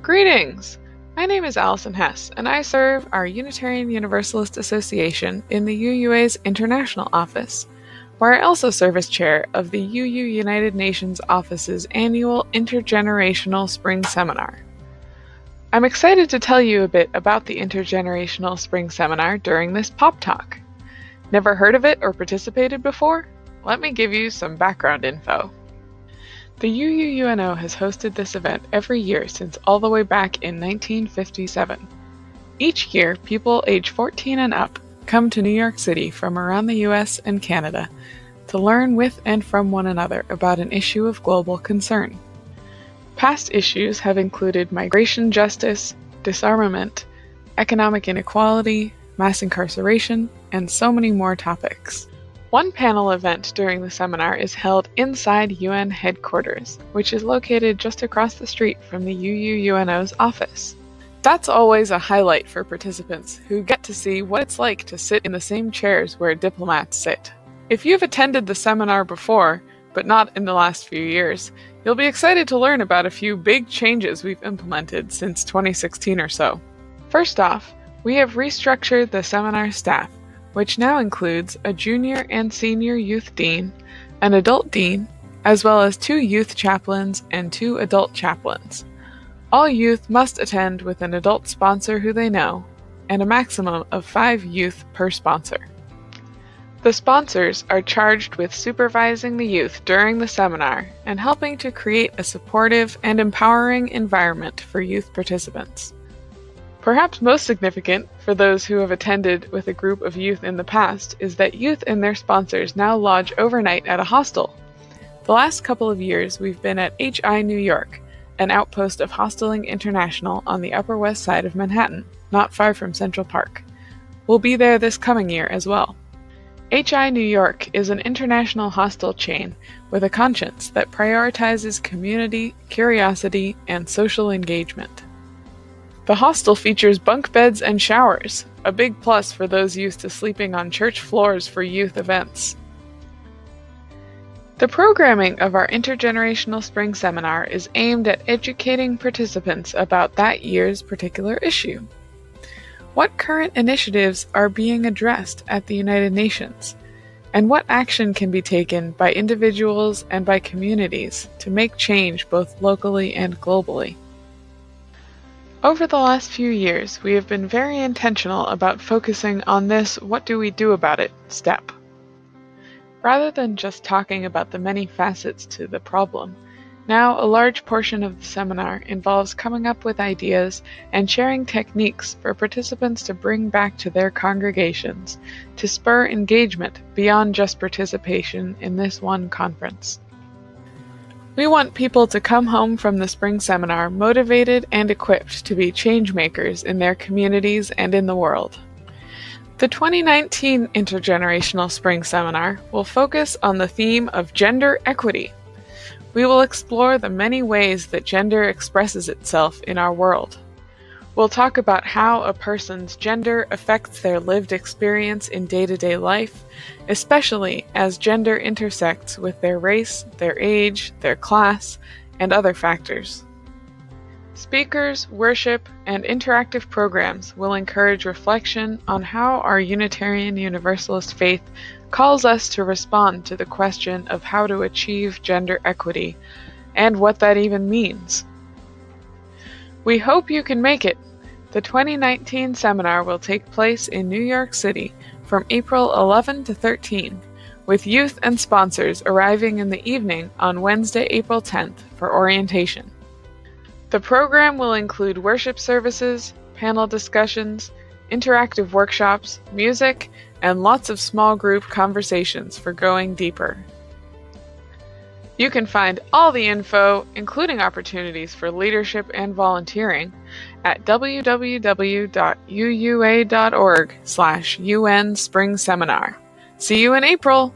Greetings! My name is Allison Hess, and I serve our Unitarian Universalist Association in the UUA's International Office, where I also serve as chair of the UU United Nations Office's annual Intergenerational Spring Seminar. I'm excited to tell you a bit about the Intergenerational Spring Seminar during this PopTalk. Never heard of it or participated before? Let me give you some background info. The UUUNO has hosted this event every year since all the way back in 1957. Each year, people age 14 and up come to New York City from around the US and Canada to learn with and from one another about an issue of global concern. Past issues have included migration justice, disarmament, economic inequality, mass incarceration, and so many more topics. One panel event during the seminar is held inside UN headquarters, which is located just across the street from the UUUNO's office. That's always a highlight for participants who get to see what it's like to sit in the same chairs where diplomats sit. If you've attended the seminar before, but not in the last few years, you'll be excited to learn about a few big changes we've implemented since 2016 or so. First off, we have restructured the seminar staff, which now includes a junior and senior youth dean, an adult dean, as well as 2 youth chaplains and 2 adult chaplains. All youth must attend with an adult sponsor who they know, and a maximum of 5 youth per sponsor. The sponsors are charged with supervising the youth during the seminar and helping to create a supportive and empowering environment for youth participants. Perhaps most significant for those who have attended with a group of youth in the past is that youth and their sponsors now lodge overnight at a hostel. The last couple of years we've been at HI New York, an outpost of Hosteling International on the Upper West Side of Manhattan, not far from Central Park. We'll be there this coming year as well. HI New York is an international hostel chain with a conscience that prioritizes community, curiosity, and social engagement. The hostel features bunk beds and showers, a big plus for those used to sleeping on church floors for youth events. The programming of our Intergenerational Spring Seminar is aimed at educating participants about that year's particular issue. What current initiatives are being addressed at the United Nations, and what action can be taken by individuals and by communities to make change both locally and globally? Over the last few years, we have been very intentional about focusing on this "what do we do about it" step. Rather than just talking about the many facets to the problem, now a large portion of the seminar involves coming up with ideas and sharing techniques for participants to bring back to their congregations to spur engagement beyond just participation in this one conference. We want people to come home from the spring seminar motivated and equipped to be change makers in their communities and in the world. The 2019 Intergenerational Spring Seminar will focus on the theme of gender equity. We will explore the many ways that gender expresses itself in our world. We'll talk about how a person's gender affects their lived experience in day-to-day life, especially as gender intersects with their race, their age, their class, and other factors. Speakers, worship, and interactive programs will encourage reflection on how our Unitarian Universalist faith calls us to respond to the question of how to achieve gender equity and what that even means. We hope you can make it. The 2019 seminar will take place in New York City from April 11 to 13, with youth and sponsors arriving in the evening on Wednesday, April 10th for orientation. The program will include worship services, panel discussions, interactive workshops, music, and lots of small group conversations for going deeper. You can find all the info, including opportunities for leadership and volunteering, at www.uua.org/UN Spring Seminar. See you in April!